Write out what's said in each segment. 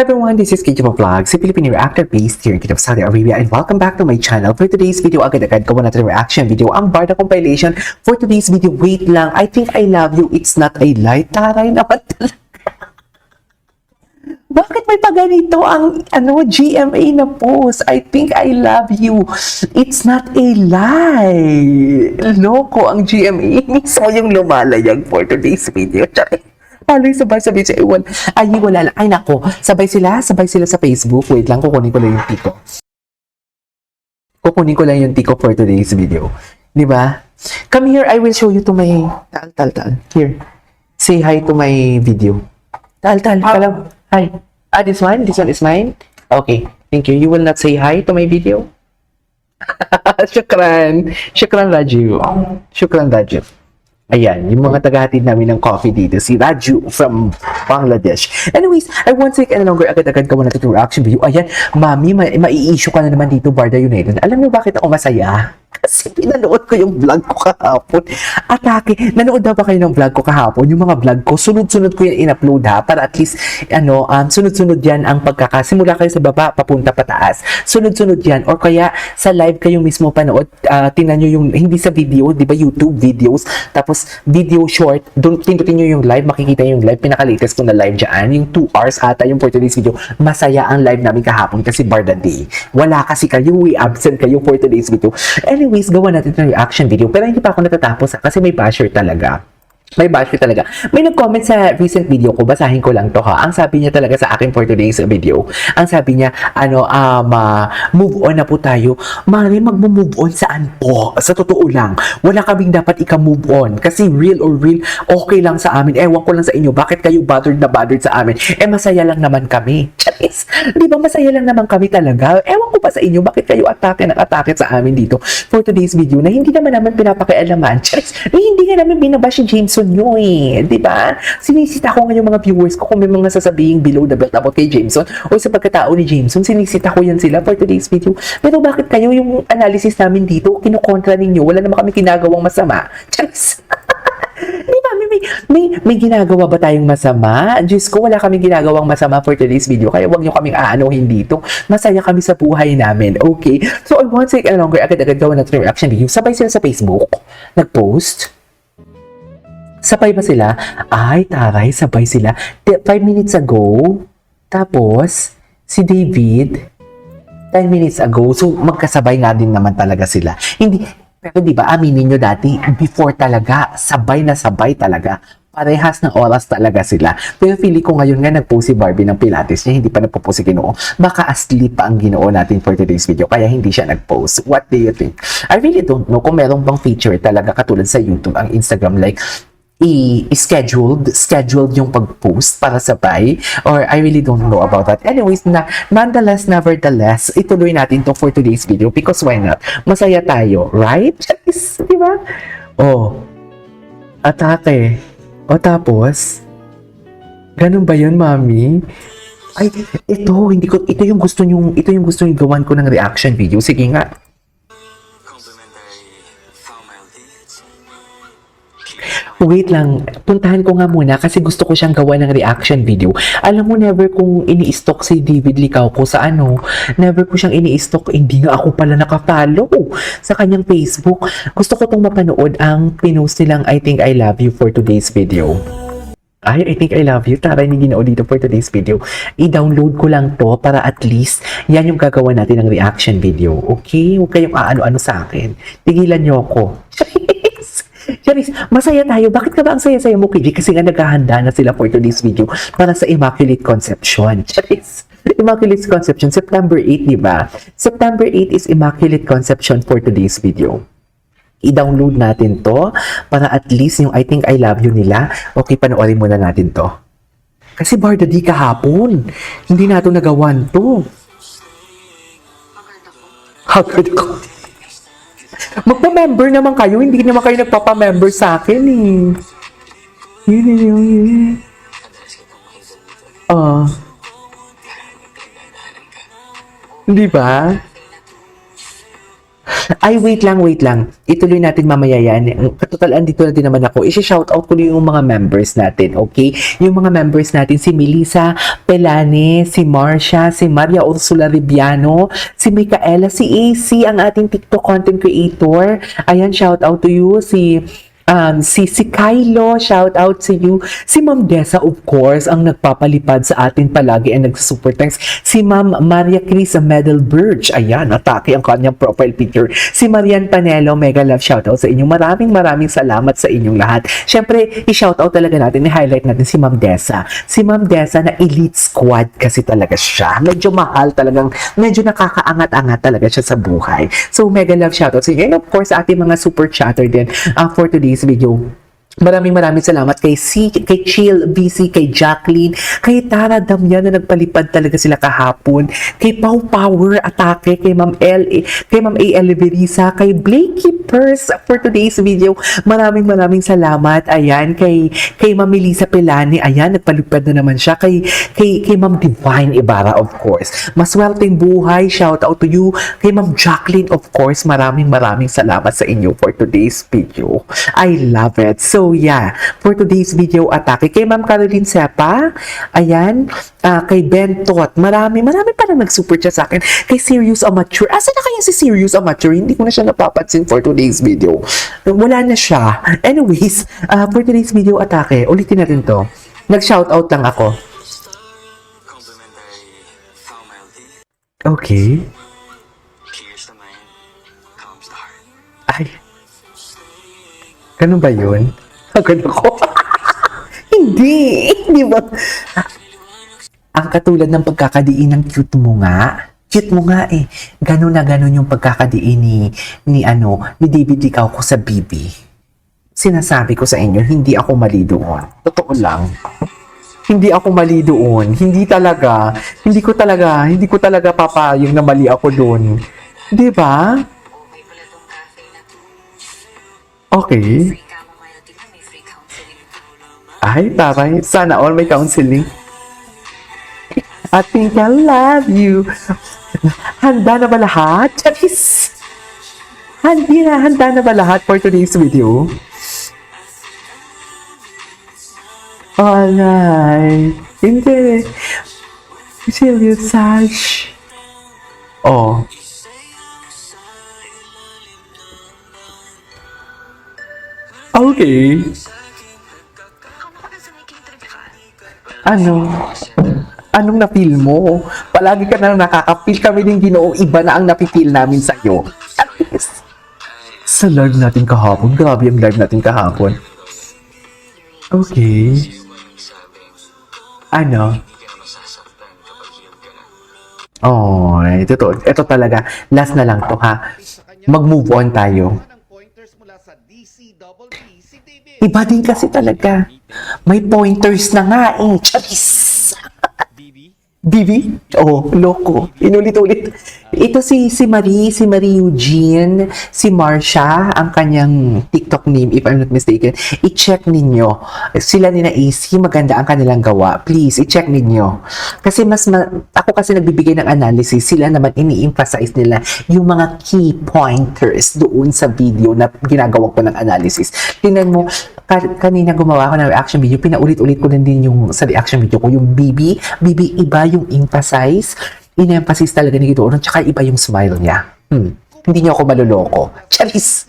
everyone, this is Kitty Vlog, si Filipino reactor based here in Kitty, Saudi Arabia, and welcome back to my channel. For today's video, agad-agad gawa natin reaction video, ang Barda compilation. For today's video, wait lang, I think I love you, it's not a lie. Taray naman talaga. Bakit may paganito ang GMA na post? I think I love you. It's not a lie. Loko ang GMA. Mismo yung lumalayag for today's video. Paloy sabay-sabay sa iwan. Ay, wala lang. Ay, nako. Sabay sila sa Facebook. Wait lang, kukunin ko lang yung tiko. Kukunin ko lang yung tiko for today's video. Diba? Come here, I will show you to my... Tal. Here. Say hi to my video. Tal. Hi. This one? This one is mine? Okay. Thank you. You will not say hi to my video? Shukran. Shukran, Raju. Shukran, Raju. Ayan, yung mga tagahatid namin ng coffee dito, si Raju from Bangladesh. Anyways, I won't take any longer, agad-agad gawa natin yung reaction video. Ayan, mami, mai-issue ka na naman dito, Barda United. Alam niyo bakit ako masaya? Kasi pinanood ko yung vlog ko kahapon. Atake, nanood na ba kayo ng vlog ko kahapon? Yung mga vlog ko, sunod-sunod ko yan in-upload ha, para at least, sunod-sunod yan ang pagkakasimula kayo sa baba, papunta pataas. Sunod-sunod yan. Or kaya, sa live kayo mismo panood, tingnan nyo yung, hindi sa video, di ba YouTube videos, tapos video short, doon pindutin nyo yung live, makikita yung live, pinaka-latest ko na live dyan, yung 2 hours ata yung for today's video. Masaya ang live namin kahapon kasi Barda Day. Wala kasi kayo, absent kayo for today's video. Anyways, gawa natin ng reaction video. Pero hindi pa ako natatapos kasi may basher talaga. May nag-comment sa recent video ko, basahin ko lang to ha. Ang sabi niya talaga sa akin for today's video, ang sabi niya, move on na po tayo. Mari, mag-move on saan po? Sa totoo lang, wala kaming dapat ika-move on. Kasi real, okay lang sa amin. Ewan ko lang sa inyo, bakit kayo bothered sa amin? Masaya lang naman kami. Charis, di ba masaya lang naman kami talaga? Ewan ko pa sa inyo, bakit kayo atake sa amin dito for today's video na hindi naman pinapakialaman. Charis, hindi nga namin binabash si Jameson nyo di ba? Sinisita ko nga yung mga viewers ko kung may mga sasabihing below the belt about kay Jameson o sa pagkatao ni Jameson, sinisita ko yan sila for today's video. Pero bakit kayo yung analysis namin dito, kinukontra ninyo, wala naman kami ginagawang masama? Charis! Di ba? May ginagawa ba tayong masama? Diyos ko, wala kaming ginagawang masama for today's video. Kaya wag nyo kaming aanohin dito. Masaya kami sa buhay namin. Okay? So, I won't take any longer. Agad-agad gawa natin yung reaction video. Sabay sila sa Facebook. Nag-post. Sabay ba sila? Ay, taray, sabay sila. 5 minutes ago. Tapos, si David, 10 minutes ago. So, magkasabay nga din naman talaga sila. Hindi, pero di ba, aminin nyo dati, before talaga, sabay na sabay talaga. Parehas ng oras talaga sila. Pero feeling ko ngayon nga nag-post si Barbie ng Pilates niya, hindi pa nagpo-post si Ginoo. Baka asleep pa ang Ginoo natin for today's video, kaya hindi siya nag-post. What do you think? I really don't know kung meron bang feature talaga katulad sa YouTube, ang Instagram, like, scheduled yung pag-post para sabay, or I really don't know about that. Anyways, nevertheless, ituloy natin to for today's video because why not? Masaya tayo, right? Di ba? Atake. Tapos, ganun ba yun, mami? Ay, ito yung gusto yung gawan ko ng reaction video. Sige nga. Wait lang, puntahan ko nga muna kasi gusto ko siyang gawa ng reaction video. Alam mo, never kong ini-stalk si David Licao ko sa never ko siyang ini-stalk, hindi nga ako pala nakafollow sa kanyang Facebook. Gusto ko tong mapanood ang pinost nilang I think I love you for today's video. Ay, I think I love you. Tara, hindi ginao dito for today's video. I-download ko lang to para at least yan yung gagawa natin ng reaction video. Okay? Huwag kayong aano-ano sa akin. Tigilan niyo ako. Charis, masaya tayo. Bakit ka ba ang saya-saya mo, KJ? Kasi nga naghahanda na sila for today's video para sa Immaculate Conception. Charis, Immaculate Conception, September 8, di ba? September 8 is Immaculate Conception for today's video. I-download natin to para at least yung I think I love you nila. Okay, panoorin muna natin to. Kasi Barda Day kahapon. Hindi nato nagawan to. Haggard ako. Magpa-member naman kayo. Hindi naman kayo nagpapa-member sa akin Di ba? Ay, wait lang. Ituloy natin mamaya yan. Total, andito na din naman ako. I-shoutout ko yung mga members natin, okay? Yung mga members natin, si Melissa Pelane, si Marcia, si Maria Ursula Ribiano, si Micaela, si AC, ang ating TikTok content creator. Ayan, shoutout to you. Si Kylo, shout out to you. Si Ma'am Dessa, of course, ang nagpapalipad sa atin palagi and nagsusuper thanks. Si Ma'am Maria Cris Medal Birch, ayan, atake ang kanyang profile picture. Si Marian Panelo, mega love shout out sa inyo. Maraming salamat sa inyong lahat. Syempre, i-shout out talaga natin, i-highlight natin si Ma'am Dessa. Si Ma'am Dessa na elite squad kasi talaga siya. Medyo mahal talagang, medyo nakakaangat-angat talaga siya sa buhay. So, mega love shout out sa inyo. And of course, sa ating mga super chatter din for today's video. Maraming salamat kay Chill BC, kay Jacqueline, kay Tara Damian na nagpalipad talaga sila kahapon, kay Pau Power Atake, kay Ma'am A. Verisa, kay Blakey Purse for today's video. Maraming salamat. Ayan, kay Ma'am Melissa Pelane, ayan, nagpalipad na naman siya. Kay Ma'am Divine Ibarra, of course. Maswerteng buhay, shout out to you. Kay Ma'am Jacqueline, of course, maraming salamat sa inyo for today's video. I love it. So, yeah, for today's video, atake kay Ma'am Caroline Sepa, ayan, kay Ben Tot, marami pa na nag-super chat sa akin, kay Serious Amateur. Asa na kaya si Serious Amateur? Hindi ko na siya napapansin for today's video. Wala na siya. Anyways, for today's video, atake, ulitin natin to. Nag-shoutout lang ako. Okay. Ay. Ganun ba yun? Ganun ko. Hindi ba? Ang katulad ng pagkakadiin ng cute mo nga. Cute mo nga eh. Ganun na ganun yung pagkakadiin ni David Licao ko sa Bibi. Sinasabi ko sa inyo, hindi ako mali doon. Totoo lang. Hindi ako mali doon. Hindi ko talaga papayag na mali ako doon. Di ba? Okay. Ay, taray. Sana all may counseling. I think I love you. Handa na ba lahat? Charis! Handa na ba lahat for today's video? Alright. Hindi. Serious, Sash. Oh. Okay. Anong na-feel mo? Palagi ka na nakaka-feel. Kami din Ginoo, iba na ang napipil namin sa'yo. At least, sa live natin kahapon. Grabe ang live natin kahapon. Okay. Oh, ito talaga. Last na lang to, ha? Mag-move on tayo. Iba din kasi talaga. May pointers na nga eh. Charis! Bibi? Oh, loko. Inulit-ulit. Ito si Marie Eugene, si Marcia, ang kanyang TikTok name, if I'm not mistaken. I-check ninyo. Sila ni na AC, maganda ang kanilang gawa. Please, i-check ninyo. Kasi ako kasi nagbibigay ng analysis, sila naman ini-emphasize nila yung mga key pointers doon sa video na ginagawa ko ng analysis. Tingnan mo, kanina gumawa ako ng reaction video, pinaulit-ulit ko din yung sa reaction video ko, yung Bibi iba yung emphasize, in-emphasize talaga ni Gito, tsaka iba yung smile niya. Hindi niya ako maluloko. Charis!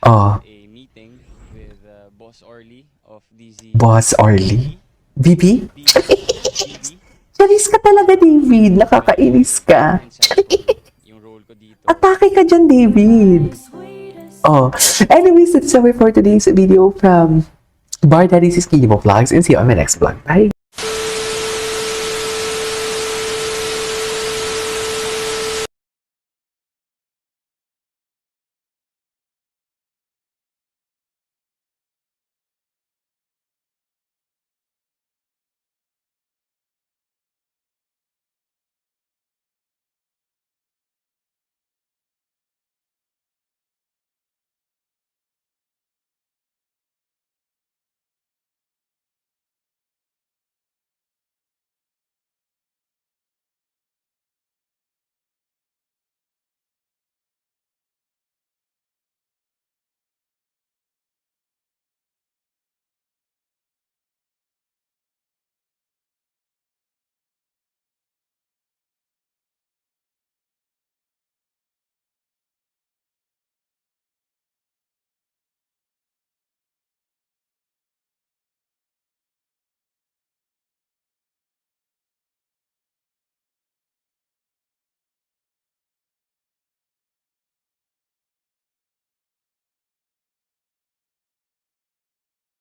Oh. A meeting with Boss Orly of DZ. Boss Orly? Bibi? Charis ka talaga, David. Nakakainis ka. Yung role ko dito. Atake ka dyan, David. Oh. Anyways, that's all for today's video from Bar Daddy's Skibo Vlogs, and see you on my next vlog. Bye!